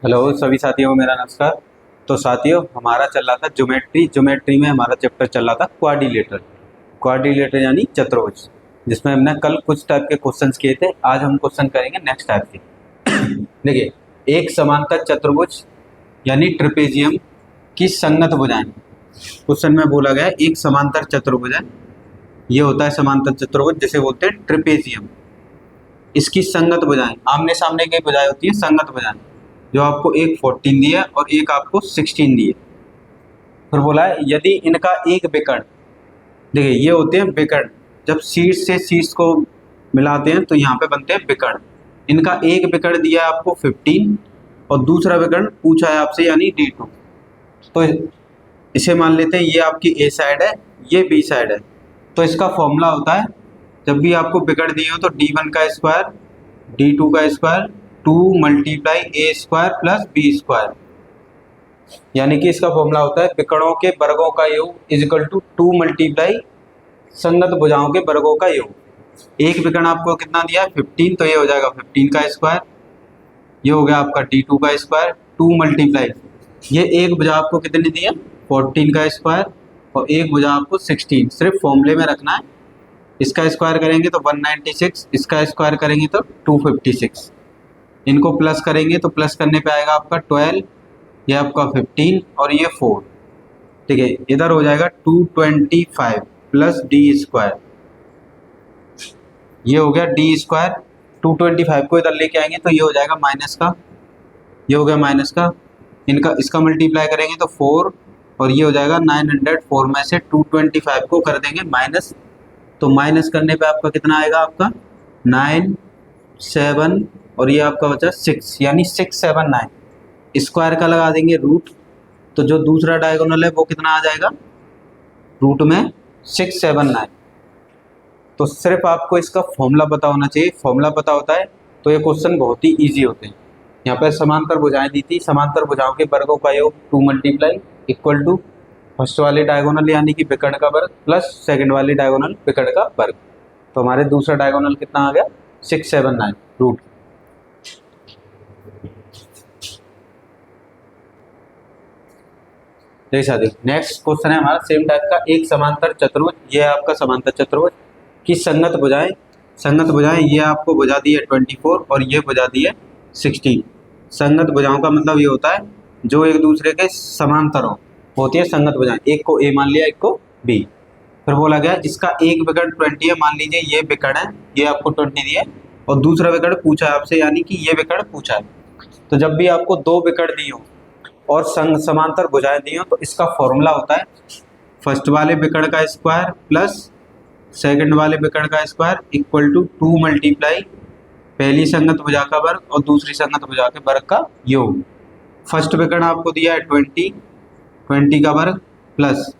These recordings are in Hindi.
हेलो सभी साथियों, मेरा नमस्कार। तो साथियों, हमारा चल रहा था ज्योमेट्री में हमारा चैप्टर चल रहा था क्वाड्रिलेटरल। क्वाड्रिलेटरल यानी चतुर्भुज, जिसमें हमने कल कुछ टाइप के क्वेश्चंस किए थे। आज हम क्वेश्चन करेंगे नेक्स्ट टाइप के। देखिए, एक समांतर चतुर्भुज यानी ट्रिपेजियम की संगत भुजाएं। क्वेश्चन में बोला गया है एक समांतर चतुर्भुज है, ये होता है समांतर चतुर्भुज जिसे बोलते हैं ट्रिपेजियम। इसकी संगत भुजाएं, आमने सामने की भुजाएं होती है संगत भुजाएं, जो आपको एक 14 दी है और एक आपको 16 दी है। फिर बोला है यदि इनका एक विकर्ण, देखिए ये होते हैं विकर्ण, जब शीर्ष से शीर्ष को मिलाते हैं तो यहाँ पे बनते हैं विकर्ण। इनका एक विकर्ण दिया है आपको 15 और दूसरा विकर्ण पूछा है आपसे यानी D2। तो इसे मान लेते हैं ये आपकी ए साइड है, ये बी साइड है। तो इसका फॉर्मूला होता है, जब भी आपको विकर्ण दिए हो तो D1 का स्क्वायर D2 का स्क्वायर 2 मल्टीप्लाई ए स्क्वायर प्लस बी स्क्वायर। यानी कि इसका फॉर्मूला होता है विकर्णों के वर्गों का योग इज इक्वल टू 2 मल्टीप्लाई संगत भुजाओं के वर्गों का योग। एक विकर्ण आपको कितना दिया है 15, तो ये हो जाएगा 15 का स्क्वायर, ये हो गया आपका D2 का स्क्वायर 2 मल्टीप्लाई ये एक भुजा आपको कितनी दी है 14 का स्क्वायर और एक भुजा आपको 16। सिर्फ फॉर्मूले में रखना है। इसका स्क्वायर करेंगे तो 196, इसका स्क्वायर करेंगे तो 256। इनको प्लस करेंगे तो प्लस करने पे आएगा आपका 12, ये आपका 15 और ये 4। ठीक है, इधर हो जाएगा 225 प्लस डी स्क्वायर, ये हो गया डी स्क्वायर। 225 को इधर लेके आएंगे तो ये हो जाएगा माइनस का, ये हो गया माइनस का। इनका इसका मल्टीप्लाई करेंगे तो 4 और ये हो जाएगा 904 में से 225 को कर देंगे माइनस, तो माइनस करने पे आपका कितना आएगा आपका 9 7 और ये आपका बचा 6 यानी 679। स्क्वायर का लगा देंगे रूट, तो जो दूसरा डायगोनल है वो कितना आ जाएगा रूट में 679। तो सिर्फ आपको इसका फॉर्मूला पता होना चाहिए। फॉर्मूला पता होता है तो ये क्वेश्चन बहुत ही इजी होते हैं। यहाँ पर समांतर भुजाएं दी थी, समांतर भुजाओं के वर्गों का योग 2 मल्टीप्लाई इक्वल टू फर्स्ट वाले डायगोनल यानी कि विकर्ण का वर्ग प्लस सेकंड वाले डायगोनल विकर्ण का वर्ग। तो हमारे दूसरा डायगोनल कितना आ गया 679 रूट। जैसा देखिए नेक्स्ट क्वेश्चन है हमारा सेम टाइप का, एक समांतर चतुर्भुज, ये है आपका समांतर चतुर्भुज की संगत भुजाएं। संगत भुजाएं ये आपको भुजा दी है 24 और ये भुजा दी है 16। संगत भुजाओं का मतलब ये होता है जो एक दूसरे के समांतर होती है संगत भुजाएं। एक को ए मान लिया, एक को बी। फिर बोला गया जिसका एक विकर्ण 20 है, मान लीजिए ये विकर्ण है, ये आपको 20 दिया है और दूसरा विकर्ण पूछा है आपसे यानी कि ये विकर्ण पूछा है। तो जब भी आपको दो विकर्ण दिए हो और समांतर भुजाएं दी हो तो इसका फॉर्मूला होता है फर्स्ट वाले विकर्ण का स्क्वायर प्लस सेकंड वाले विकर्ण का स्क्वायर इक्वल टू 2 मल्टीप्लाई पहली संगत भुजा का वर्ग और दूसरी संगत भुजा के वर्ग का योग। फर्स्ट विकर्ण आपको दिया है 20 का वर्ग प्लस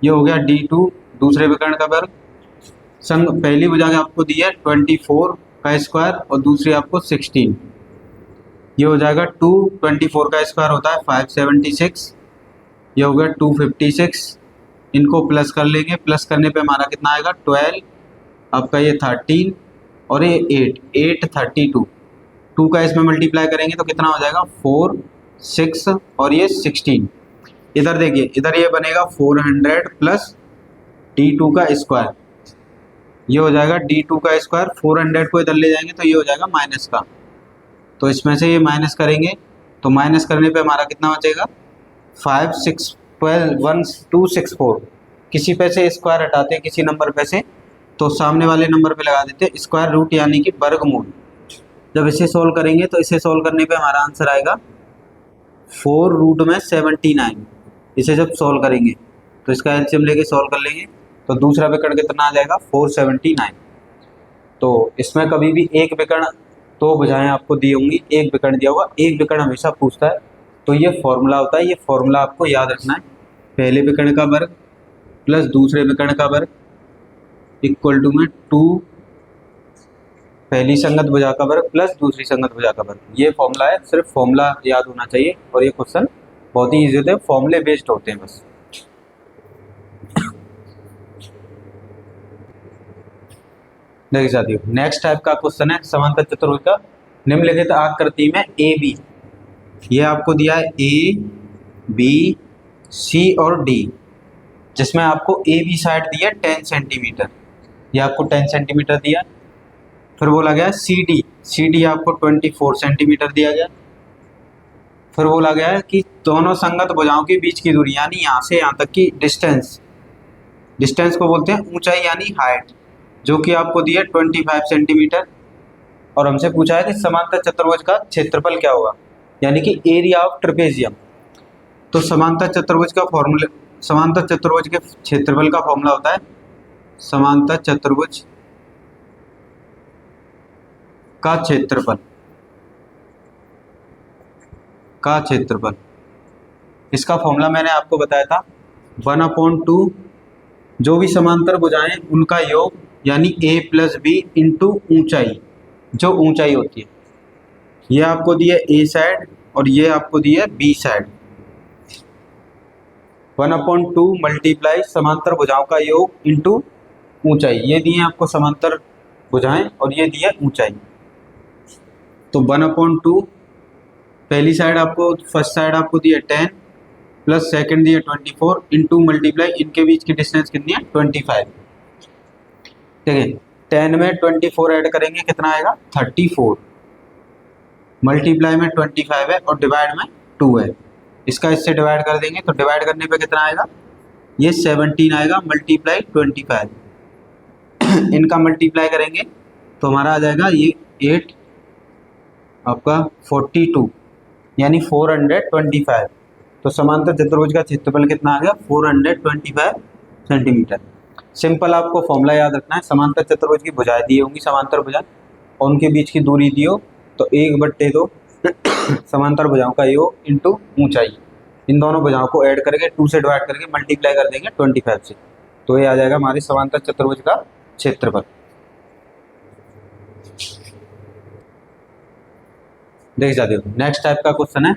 ये हो गया D2 दूसरे विकर्ण का वर्ग, संग पहली भुजा आपको दिया है 24 का स्क्वायर और दूसरी आपको 16। ये हो जाएगा 224 का स्क्वायर होता है 576, ये हो गया 256। इनको प्लस कर लेंगे, प्लस करने पे हमारा कितना आएगा 12, आपका ये 13 और ये 832। 2 का इसमें मल्टीप्लाई करेंगे तो कितना हो जाएगा 4 6 और ये 16। इधर देखिए, इधर ये बनेगा 400 प्लस D2 का स्क्वायर, ये हो जाएगा D2 का स्क्वायर। 400 को इधर ले जाएंगे तो ये हो जाएगा माइनस का, तो इसमें से ये माइनस करेंगे तो माइनस करने पे हमारा कितना बचेगा 5 6 12 1 2 6 4। किसी पे से स्क्वायर हटाते हैं किसी नंबर पे से तो सामने वाले नंबर पे लगा देते हैं स्क्वायर रूट यानी कि वर्गमूल। जब इसे सोल्व करेंगे तो इसे सोल्व करने पे हमारा आंसर आएगा 4 रूट में 79। इसे जब सोल्व करेंगे तो इसका एलसीएम लेके सोल्व कर लेंगे तो दूसरा विकर्ण कितना आ जाएगा 479। तो इसमें कभी भी एक विकर्ण तो भुजाएं आपको दी होंगी, एक विकर्ण दिया होगा, एक विकर्ण हमेशा पूछता है। तो ये फॉर्मूला होता है, ये फॉर्मूला आपको याद रखना है। पहले विकर्ण का वर्ग प्लस दूसरे विकर्ण का वर्ग इक्वल टू में 2 पहली संगत भुजा का वर्ग प्लस दूसरी संगत भुजा का वर्ग। ये फॉर्मूला है, सिर्फ फॉर्मूला याद होना चाहिए और ये क्वेश्चन बहुत ही ईजी होते हैं, फॉर्मूले बेस्ड होते हैं बस। देखिए साथियों नेक्स्ट टाइप का क्वेश्चन है समांतर चतुर्भुज का, निम्नलिखित आकृति में ए बी ये आपको दिया है ए बी सी और डी, जिसमें आपको ए बी साइड दिया 10 सेंटीमीटर, ये आपको 10 सेंटीमीटर दिया। फिर बोला गया सी डी आपको 24 सेंटीमीटर दिया गया। फिर बोला गया है कि दोनों संगत भुजाओं के बीच की दूरी यानी यहाँ से यहाँ तक की डिस्टेंस को बोलते हैं ऊंचाई यानी हाइट, जो कि आपको दिया 25 सेंटीमीटर। और हमसे पूछा है कि समांतर चतुर्भुज का क्षेत्रफल क्या होगा, यानी कि एरिया ऑफ ट्रेपेजियम। तो समांतर चतुर्भुज के क्षेत्रफल का फॉर्मूला होता है समांतर चतुर्भुज का क्षेत्रफल इसका फॉर्मूला मैंने आपको बताया था 1/2 जो भी समांतर भुजाएं उनका योग यानी a प्लस बी इंटू ऊंचाई, जो ऊंचाई होती है। ये आपको दिया ए साइड और ये आपको दिया बी साइड। 1/2 मल्टीप्लाई समांतर भुजाओं का योग इंटू ऊंचाई, ये दिए आपको समांतर भुजाएं और ये दिया ऊंचाई। तो 1/2 पहली साइड आपको फर्स्ट साइड आपको दिया 10 प्लस सेकंड दिया 24 इंटू मल्टीप्लाई इनके बीच की डिस्टेंस कितनी है 25। ठीक है, 10 में 24 ऐड करेंगे कितना आएगा 34, मल्टीप्लाई में 25 है और डिवाइड में 2 है। इसका इससे डिवाइड कर देंगे तो डिवाइड करने पे कितना आएगा, ये 17 आएगा मल्टीप्लाई 25। इनका मल्टीप्लाई करेंगे तो हमारा आ जाएगा ये 8 आपका 42 यानी 425। तो समांतर चतुर्भुज का क्षेत्रफल कितना आ गया 425 सेंटीमीटर। सिंपल आपको फॉर्मूला याद रखना है, समांतर चतुर्भुज की भुजाएं दी होंगी समांतर भुजा और उनके बीच की दूरी दी हो तो 1/2 समांतर भुजाओं का योग इंटू ऊंचाई, इन दोनों भुजाओं को ऐड करके 2 से डिवाइड करके मल्टीप्लाई कर देंगे 25 से, तो ये आ जाएगा हमारे समांतर चतुर्भुज का क्षेत्रफल। देख जाते हो नेक्स्ट टाइप का क्वेश्चन है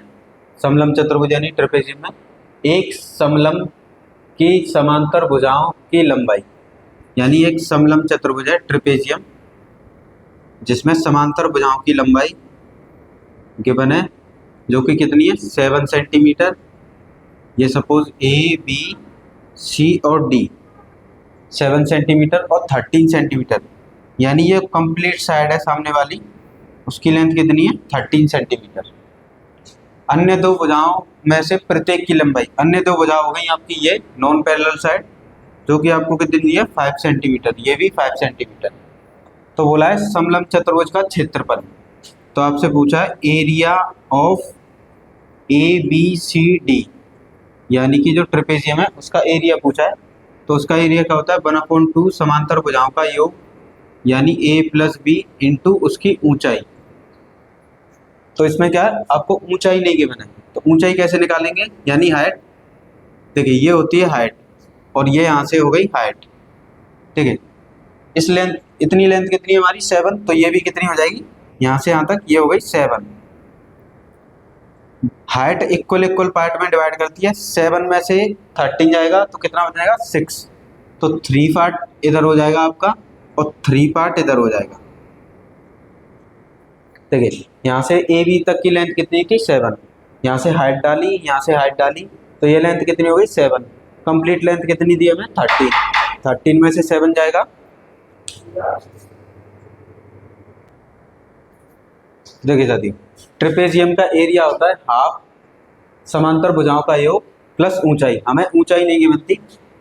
समलंब चतुर्भुज यानी ट्रेपेजियम में एक समलंब की समांतर भुजाओं की लंबाई, यानी एक समलंब चतुर्भुज है ट्रेपेजियम जिसमें समांतर भुजाओं की लंबाई गिवन है जो कि कितनी है 7 सेंटीमीटर। ये सपोज ए बी सी और डी 7 सेंटीमीटर और 13 सेंटीमीटर, यानी ये कंप्लीट साइड है सामने वाली, उसकी लेंथ कितनी है 13 सेंटीमीटर। अन्य दो भुजाओं में से प्रत्येक की लंबाई, अन्य दो भुजा हो गई आपकी ये नॉन पैरेलल साइड जो कि आपको कितनी दी है 5 सेंटीमीटर, ये भी 5 सेंटीमीटर। तो बोला है समलंब चतुर्भुज का क्षेत्रफल, तो आपसे पूछा है area of A B C D, यानी कि जो ट्रेपेजियम है उसका एरिया पूछा है। तो उसका एरिया क्या होता है 1/2 समांतर भुजाओं का योग यानी a प्लस बी इंटू उसकी ऊंचाई। तो इसमें क्या है आपको ऊंचाई नहीं गिवन है, तो ऊंचाई कैसे निकालेंगे यानी हाइट। देखिए ये होती है हाइट और ये यहाँ से हो गई हाइट। ठीक है, इस लेंथ इतनी लेंथ कितनी है हमारी 7, तो ये भी कितनी हो जाएगी यहाँ से यहाँ तक ये हो गई 7। हाइट इक्वल पार्ट में डिवाइड करती है, 7 में से 13 जाएगा तो कितना हो जाएगा 6, तो 3 पार्ट इधर हो जाएगा आपका और 3 पार्ट इधर हो जाएगा। देखिए यहाँ से ए बी तक की लेंथ कितनी थी 7, यहाँ से हाइट डाली यहाँ से हाइट डाली तो ये लेंथ कितनी हो गई 7, कंप्लीट लेंथ कितनी दी हमें 13 में से 7 जाएगा। देखिए साथियों ट्रेपेजियम का एरिया होता है हाफ समांतर भुजाओं का योग प्लस ऊंचाई, हमें ऊंचाई नहीं गिवन थी।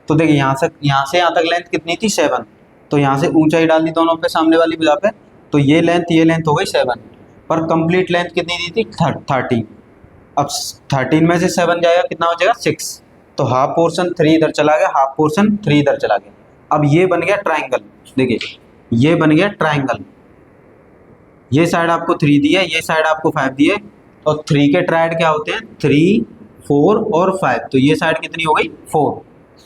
तो देखिए यहाँ से यहाँ तक लेंथ कितनी थी 7, तो यहाँ से ऊंचाई डाल दी दोनों पे सामने वाली भुजा पे, तो ये लेंथ हो गई 7, पर कंप्लीट लेंथ कितनी दी थी 13। अब 13 में से 7 जाएगा कितना हो जाएगा 6, तो हाफ पोर्शन 3 इधर चला गया, हाफ पोर्शन 3 इधर चला गया। अब ये बन गया ट्राइंगल, देखिए ये बन गया ट्राइंगल, ये साइड आपको 3 दी है, ये साइड आपको 5 दी है, और 3 के ट्राइड क्या होते हैं 3, 4 और 5, तो ये साइड कितनी हो गई 4।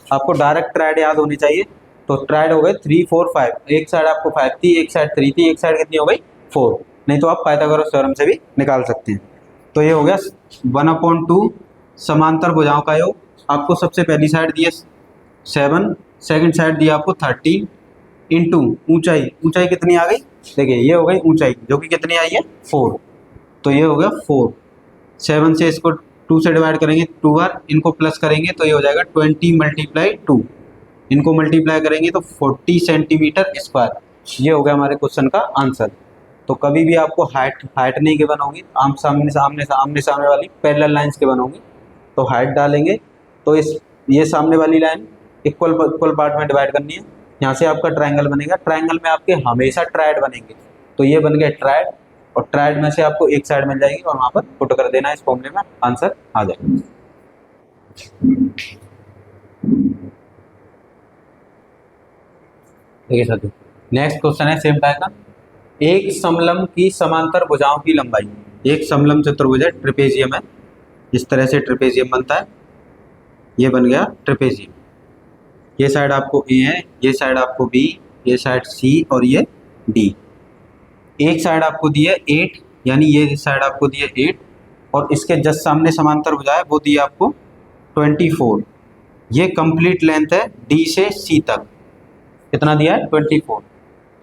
आपको डायरेक्ट ट्राइड याद होनी चाहिए, तो ट्राइड हो गए 3, 4, 5, एक साइड आपको 5 थी, एक साइड 3 थी, एक साइड कितनी हो गई 4, नहीं तो आप पाइथागोरस थ्योरम से भी निकाल सकते हैं। तो ये हो गया 1/2 समांतर भुजाओं का योग, आपको सबसे पहली साइड दी है 7, सेकंड साइड दिया आपको 13 इंटू ऊंचाई कितनी आ गई, देखिए ये हो गई ऊंचाई जो कि कितनी आई है 4, तो ये हो गया 4 7 से इसको 2 से डिवाइड करेंगे 2 बार, इनको प्लस करेंगे तो ये हो जाएगा 20 मल्टीप्लाई 2, इनको मल्टीप्लाई करेंगे तो 40 सेंटीमीटर स्क्वायर। ये हो गया हमारे क्वेश्चन का आंसर। तो कभी भी आपको हाइट हाइट नहीं गिवन होगी, आम सामने सामने सामने सामने वाली पैरेलल लाइंस गिवन होंगी, तो हाइट डालेंगे तो इस ये सामने वाली लाइन इक्वल इक्वल पार्ट में डिवाइड करनी है। यहाँ से आपका ट्रायंगल बनेगा, ट्रायंगल में आपके हमेशा ट्रायड बनेंगे, तो ये बन गया ट्रायड, और ट्रायड में से आपको एक साइड मिल जाएगी और वहाँ पर पुट कर देना, इस फॉर्मूले में आंसर आ जाएगा। देखिए साथियों, नेक्स्ट क्वेश्चन है सेम टाइप का। एक समलंब की समांतर भुजाओं की लंबाई, एक समलंब चतुर्भुज है, ट्रेपेजियम है, इस तरह से ट्रेपेजियम बनता है, ये बन गया ट्रेपेजियम। ये साइड आपको ए है, ये साइड आपको बी, ये साइड सी और ये डी। एक साइड आपको दी है 8, यानी ये साइड आपको दी है 8, और इसके जस्ट सामने समांतर भुजा है वो दी है आपको 24। ये कंप्लीट लेंथ है डी से सी तक, कितना दिया है 24।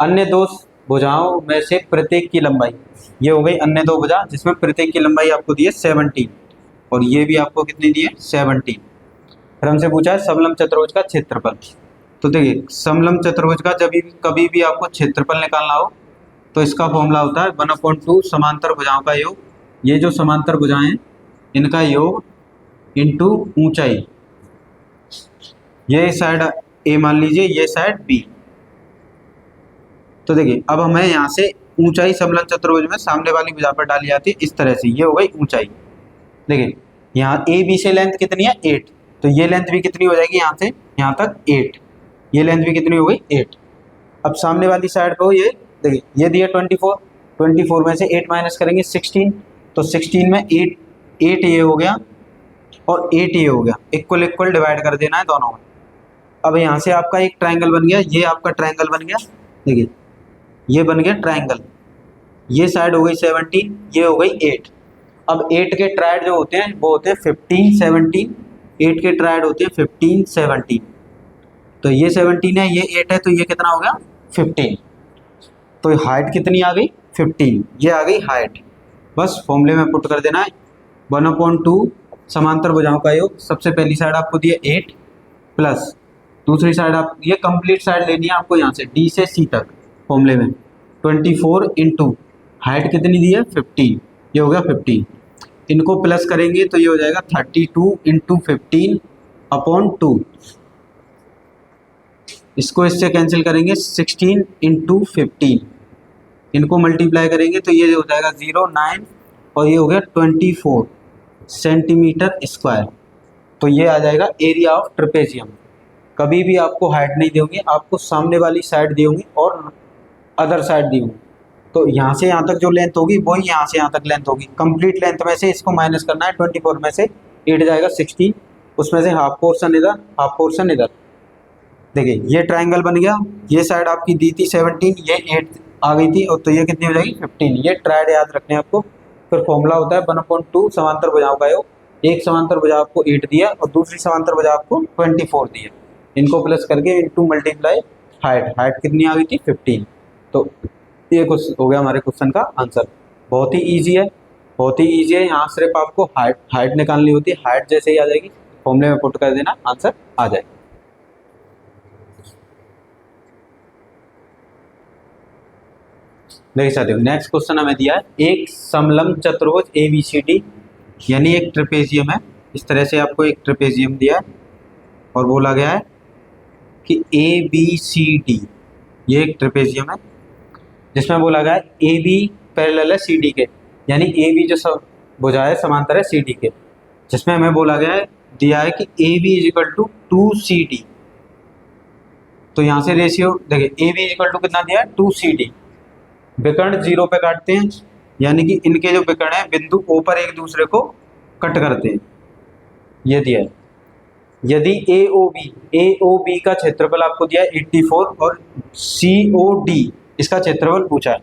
अन्य दो भुजाओं में से प्रत्येक की लंबाई, ये हो गई अन्य दो भुजा जिसमें प्रत्येक की लंबाई आपको दी है 17, और ये भी आपको कितनी दी है 17। फिर हमसे पूछा है समलंब चतुर्भुज का क्षेत्रफल। तो देखिए समलंब चतुर्भुज का जब भी कभी भी आपको क्षेत्रफल निकालना हो तो इसका फॉर्मूला होता है 1/2 समांतर भुजाओं का योग, ये जो समांतर भुजाएं हैं इनका योग इंटू ऊंचाई, ये साइड ए मान लीजिए, ये साइड बी। तो देखिए अब हमें यहाँ से ऊंचाई समलंब चतुर्भुज में सामने वाली भुजा पर डाली जाती है इस तरह से, ये हो गई ऊंचाई। देखिए यहाँ ए बी से लेंथ कितनी है 8, तो ये लेंथ भी कितनी हो जाएगी यहाँ से यहाँ तक 8, ये लेंथ भी कितनी हो गई 8। अब सामने वाली साइड को ये देखिए ये दिया 24, 24 में से 8 माइनस करेंगे 16, तो 16 में 8 ये हो गया और 8 ये हो गया, इक्वल इक्वल डिवाइड कर देना है दोनों में। अब यहाँ से आपका एक ट्रायंगल बन गया, ये आपका ट्रायंगल बन गया, देखिए ये बन गया ट्रायंगल, ये साइड हो गई 17, ये हो गई 8। अब 8 के ट्रायड जो होते हैं वो होते हैं 15 17, 8 के ट्रायड होते हैं 15 17, तो ये 17 है ये 8 है, तो ये कितना हो गया 15। तो हाइट कितनी आ गई 15, ये आ गई हाइट। बस फॉर्मूले में पुट कर देना है 1/2 समांतर भुजाओं का योग, सबसे पहली साइड आपको दी है 8 प्लस दूसरी साइड आप ये कंप्लीट साइड लेनी है आपको यहाँ से डी से सी तक, फॉर्मूले में 24 इंटू हाइट कितनी दी है 15, ये हो गया 15, इनको प्लस करेंगे तो ये हो जाएगा 32 इंटू 15/2, इसको इससे कैंसिल करेंगे 16 इंटू 15, इनको मल्टीप्लाई करेंगे तो ये हो जाएगा 0 9 और ये हो गया 24 सेंटीमीटर स्क्वायर। तो ये आ जाएगा एरिया ऑफ ट्रेपेजियम। कभी भी आपको हाइट नहीं दी होगी, आपको सामने वाली साइड दी होगी और अदर साइड दी होगी, तो यहाँ से यहाँ तक जो लेंथ होगी वही यहाँ से यहाँ तक लेंथ होगी। कंप्लीट लेंथ में से इसको माइनस करना है, 24 में से 8 जाएगा 16, उसमें से हाफ पोर्शन इधर हाफ पोर्शन इधर। देखिए ये ट्रायंगल बन गया, ये साइड आपकी दी थी 17, ये 8 आ गई थी, और तो ये कितनी हो जाएगी 15। ये ट्रायड याद रखने आपको। फिर फॉर्मूला होता है 1/2 समांतर भुजाओं का योग, एक समांतर भुजा आपको 8 दिया और दूसरी समांतर भुजा आपको 24 दिया, इनको प्लस करके इंटू मल्टीप्लाई हाइट कितनी आ गई थी 15। तो ये कुछ हो गया हमारे क्वेश्चन का आंसर। बहुत ही ईजी है, बहुत ही ईजी है। यहाँ सिर्फ आपको हाइट निकालनी होती है, हाइट जैसे ही आ जाएगी फॉर्मूले में पुट कर देना, आंसर आ जाएगा। देखिए साथियों नेक्स्ट क्वेश्चन हमें दिया है एक समलंब चतुर्भुज ABCD, यानी एक ट्रेपेजियम है, इस तरह से आपको एक ट्रेपेजियम दिया है और बोला गया है कि ABCD ये एक ट्रेपेजियम है जिसमें बोला गया है AB पैरेलल है CD के, यानी AB जो भुजा है समांतर है CD के, जिसमें हमें बोला गया है दिया है कि AB = 2CD। तो यहाँ से रेशियो देखिए AB = कितना दिया है 2CD। विकर्ण 0 पे काटते हैं, यानी कि इनके जो विकर्ण है बिंदु O पर एक दूसरे को कट करते हैं, ये दिया है। यदि AOB का क्षेत्रफल आपको दिया है 84 और COD इसका क्षेत्रफल पूछा है,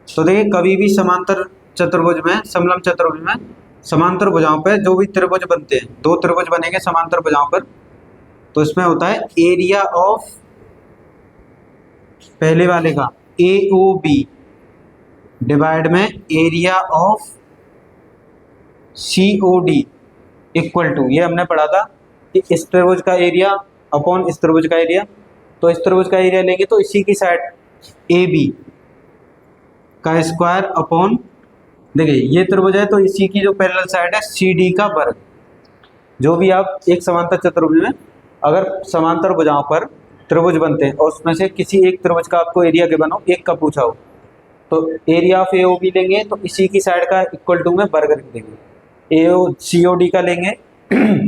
तो देखिए कभी भी समांतर चतुर्भुज में समलंब चतुर्भुज में समांतर भुजाओं पर जो भी त्रिभुज बनते हैं, दो त्रिभुज बनेंगे समांतर भुजाओं पर, तो इसमें होता है एरिया ऑफ पहले वाले का AOB डिवाइड में area of COD equal to, ये हमने पढ़ा था कि इस त्रिभुज का एरिया अपॉन इस त्रिभुज का एरिया, तो इस त्रिभुज का एरिया लेंगे तो इसी की साइड AB का स्क्वायर अपॉन, देखिए ये त्रिभुज है तो इसी की जो पैरेलल साइड है CD का वर्ग। जो भी आप एक समांतर चतुर्भुज में अगर समांतर भुजाओं पर त्रिभुज बनते हैं और उसमें से किसी एक त्रिभुज का आपको एरिया गिवन हो, एक का पूछा हो, तो एरिया ऑफ AOB लेंगे तो इसी की साइड का इक्वल टू में वर्ग रख देंगे। COD का लेंगे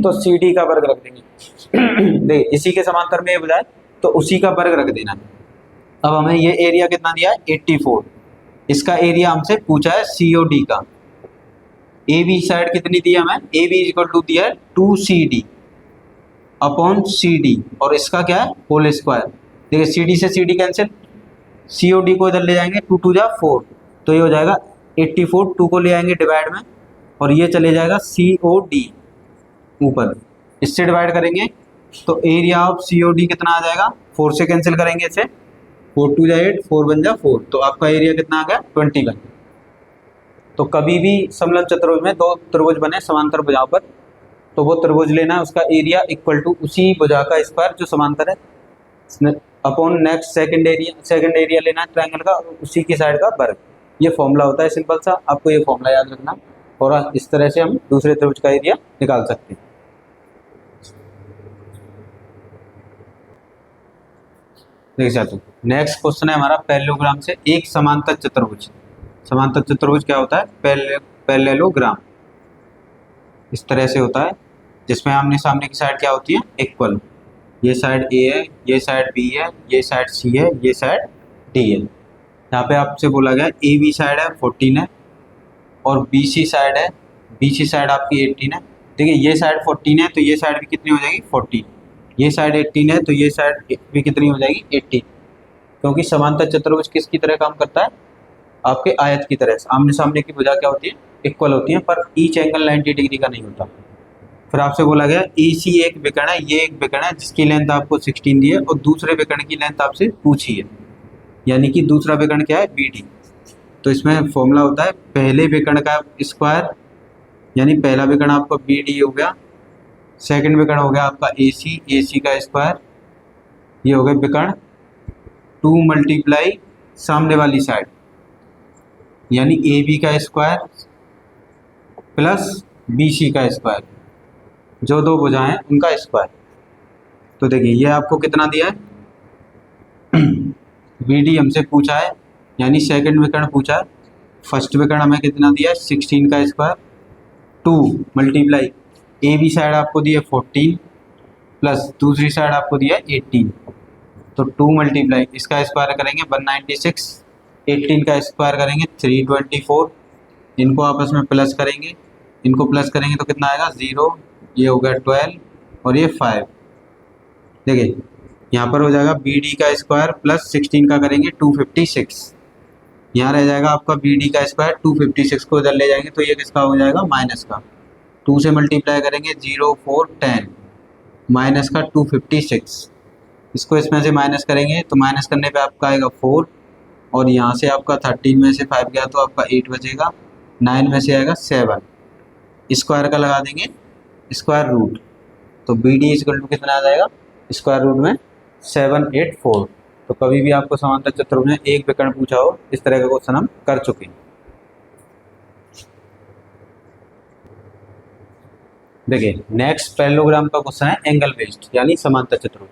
तो CD का वर्ग रख देंगे। देख इसी के समांतर में ये बजाय तो उसी का वर्ग रख देना। अब हमें ये एरिया कितना दिया है 84, इसका एरिया हमसे पूछा है COD का। AB साइड कितनी दी है हमें, AB इक्वल टू दिया है 2CD अपॉन CD और इसका क्या है होल स्क्वायर। देखिए CD से CD कैंसिल, COD को इधर ले जाएंगे 2 2 जा 4, तो ये हो जाएगा 84, 2 को ले आएंगे डिवाइड में और ये चले जाएगा COD ऊपर, इससे डिवाइड करेंगे तो एरिया ऑफ COD कितना आ जाएगा, 4 से कैंसिल करेंगे इसे, 4 2 जा 8, 4 1 जा 4, तो आपका एरिया कितना आ गया 21। तो कभी भी समलंब चतुर्भुज में दो त्रिभुज बने समांतर भुजाओं पर, तो वो त्रिभुज लेना है उसका एरिया इक्वल टू उसी भुजा का स्क्वायर जो समांतर है अपॉन नेक्स्ट सेकंड एरिया लेना है ट्रायंगल का और उसी की साइड का वर्ग। ये फॉर्मूला होता है सिंपल सा, आपको ये फॉर्मूला याद रखना और इस तरह से हम दूसरे त्रिभुज का एरिया निकाल सकते हैं। देख सकते नेक्स्ट क्वेश्चन है हमारा पैरेललोग्राम से एक समांतर चतुर्भुज। समांतर चतुर्भुज क्या होता है, पैरेललोग्राम इस तरह से होता है जिसमें आमने सामने की साइड क्या होती है इक्वल। ये साइड A है, ये साइड B है, ये साइड C है, ये साइड D है। यहाँ पे आपसे बोला गया AB साइड है 14 है और BC साइड है, BC साइड आपकी 18 है। देखिए ये साइड 14 है तो ये साइड भी कितनी हो जाएगी 14, ये साइड 18 है तो ये साइड भी कितनी हो जाएगी 18, क्योंकि समांतर चतुर्भुज किसकी तरह काम करता है, आपके आयत की तरह। आमने सामने की भुजा क्या होती है इक्वल होती है, पर ईच एंगल 90 डिग्री का नहीं होता। फिर आपसे बोला गया AC एक विकर्ण है, ये एक विकर्ण है जिसकी लेंथ आपको 16 दी है और दूसरे विकर्ण की लेंथ आपसे पूछी है, यानी कि दूसरा विकर्ण क्या है BD। तो इसमें फॉर्मूला होता है पहले विकर्ण का स्क्वायर, यानी पहला विकर्ण आपका BD हो गया, सेकंड विकर्ण हो गया आपका AC का स्क्वायर, ये हो गया विकर्ण 2 मल्टीप्लाई सामने वाली साइड यानी AB का स्क्वायर प्लस BC का स्क्वायर, जो दो भुजाएं हैं उनका स्क्वायर। तो देखिए ये आपको कितना दिया है BD हमसे पूछा है, यानी सेकंड विकर्ण पूछा है, फर्स्ट विकर्ण हमें कितना दिया है 16 का स्क्वायर, 2 मल्टीप्लाई AB साइड आपको दिया 14 प्लस दूसरी साइड आपको दिया 18, तो 2 मल्टीप्लाई इसका स्क्वायर करेंगे 196, 18 का स्क्वायर करेंगे 324, इनको आपस में प्लस करेंगे, इनको प्लस करेंगे तो कितना आएगा 0, ये हो गया 12 और ये 5। देखिए यहाँ पर हो जाएगा BD का स्क्वायर प्लस 16 का करेंगे 256, यहाँ रह जाएगा आपका BD का स्क्वायर 256 को इधर ले जाएंगे तो ये किसका हो जाएगा माइनस का, 2 से मल्टीप्लाई करेंगे 0 4 10 माइनस का 256, इसको इसमें से माइनस करेंगे तो माइनस करने पे आपका आएगा 4 और यहाँ से आपका 13 में से 5 गया तो आपका 8 बचेगा, 9 में से आएगा 7, स्क्वायर का लगा देंगे स्क्वायर रूट, तो BD इक्वल टू कितना आ जाएगा स्क्वायर रूट में 784। तो कभी भी आपको समांतर चतुर्भुज में एक विकर्ण पूछा हो इस तरह का क्वेश्चन हम कर चुके हैं। देखिए नेक्स्ट पैरेललोग्राम का क्वेश्चन है एंगल बेस्ड यानी समांतर चतुर्भुज।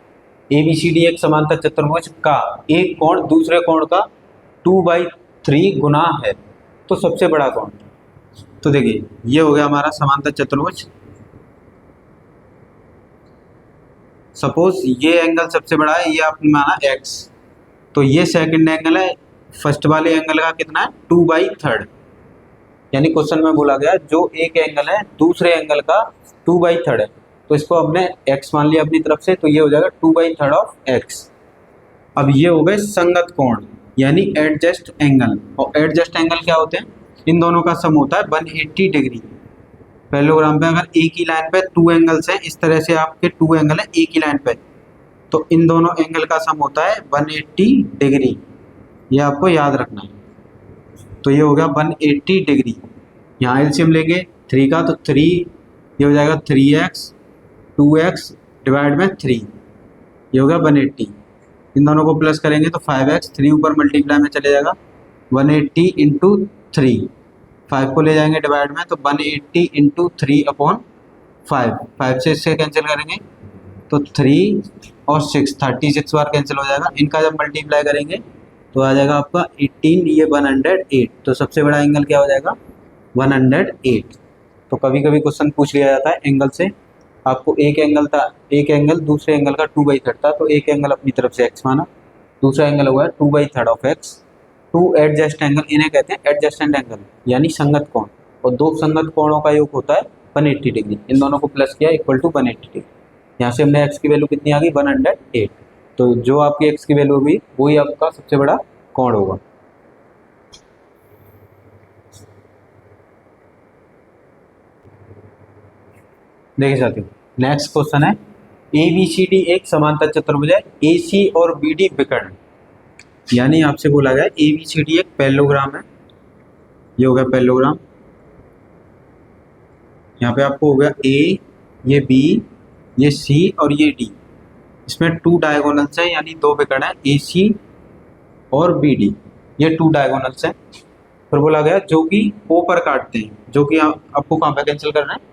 ABCD एक समांतर चतुर्भुज का एक कोण दूसरे कोण का 2/3 गुना है, तो सबसे बड़ा कोण। तो देखिए ये हो गया हमारा समांतर चतुर्भुज, सपोज ये एंगल सबसे बड़ा है, ये आपने माना x, तो ये सेकंड एंगल है, फर्स्ट वाले एंगल का कितना है 2/3, यानी क्वेश्चन में बोला गया जो एक एंगल है दूसरे एंगल का 2/3 है, तो इसको हमने x मान लिया अपनी तरफ से, तो ये हो जाएगा 2/3 ऑफ x। अब ये हो गए संगत कोण यानी एडजस्ट एंगल, और एडजस्ट एंगल क्या होते हैं, इन दोनों का सम होता है 180 डिग्री। पैरेललोग्राम पे अगर एक ही लाइन पे 2 एंगल्स हैं, इस तरह से आपके 2 एंगल हैं एक ही लाइन पे, तो इन दोनों एंगल का सम होता है 180 डिग्री, ये आपको याद रखना है। तो ये हो गया 180 डिग्री, यहाँ एलसीएम लेंगे 3 का, तो 3 ये हो जाएगा 3x 2x डिवाइड में 3, ये होगा 180। इन दोनों को प्लस करेंगे तो 5x, 3 ऊपर मल्टीप्लाई में चले जाएगा 180 इंटू 3, 5 को ले जाएंगे डिवाइड में तो 180 इंटू 3/5, 5 से इससे कैंसिल करेंगे तो 3 और 6 36 बार कैंसिल हो जाएगा। इनका जब मल्टीप्लाई करेंगे तो आ जाएगा आपका 18, ये 108, तो सबसे बड़ा एंगल क्या हो जाएगा 108। तो कभी कभी क्वेश्चन पूछ लिया जाता है एंगल से, आपको एक एंगल दूसरे एंगल का 2/3 था, तो एक एंगल अपनी तरफ से x माना, दूसरा एंगल हुआ है 2/3 of x। Two adjacent angle इन्हें कहते हैं एडजस्टेंट एंगल यानी संगत कोण, और दो संगत कोणों का योग होता है 180 डिग्री। इन दोनों को प्लस किया इक्वल टू 180 डिग्री। यहाँ से हमने x की वैल्यू कितनी आ गई 108, तो जो आपकी x की वैल्यू होगी वही आपका सबसे बड़ा कोण होगा। देखिए साथियों, नेक्स्ट क्वेश्चन है ABCD एक समांतर चतुर्भुज है, AC और BD विकर्ण, यानी आपसे बोला गया ABCD एक पैरेललोग्राम है, ये हो गया पैरेललोग्राम। यहाँ पे आपको हो गया A, ये B, ये C और ये D, इसमें 2 डायगोनल्स हैं यानी 2 विकर्ण है AC और BD, ये 2 डायगोनल्स हैं। फिर बोला गया जो कि O पर काटते हैं, जो कि आपको कहाँ पे कैंसिल करना है,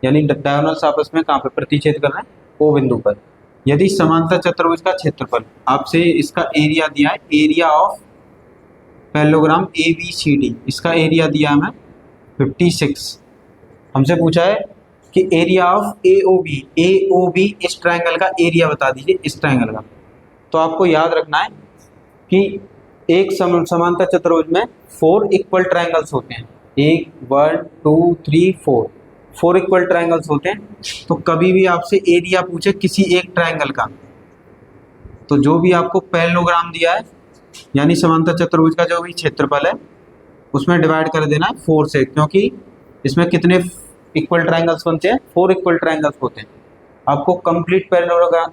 यानी डायगोनल्स आपस में कहाँ पे प्रतिच्छेद करना है O बिंदु पर। यदि समांतर चतुर्भुज का क्षेत्रफल, आपसे इसका एरिया दिया है, एरिया ऑफ पैरेललोग्राम ABCD, इसका एरिया दिया है हमें 56। हमसे पूछा है कि एरिया ऑफ AOB, इस ट्रायंगल का एरिया बता दीजिए, इस ट्रायंगल का। तो आपको याद रखना है कि एक समांतर चतुर्भुज में 4 इक्वल ट्रायंगल्स होते हैं, 1 1 2 3 4 इक्वल ट्रायंगल्स होते हैं। तो कभी भी आपसे एरिया पूछे किसी एक ट्रायंगल का, तो जो भी आपको पैरेललोग्राम दिया है यानी समांतर चतुर्भुज का जो भी क्षेत्रफल है उसमें डिवाइड कर देना है 4 से, क्योंकि इसमें कितने इक्वल ट्रायंगल्स बनते हैं 4 इक्वल ट्रायंगल्स होते हैं। आपको कंप्लीट पैरेललोग्राम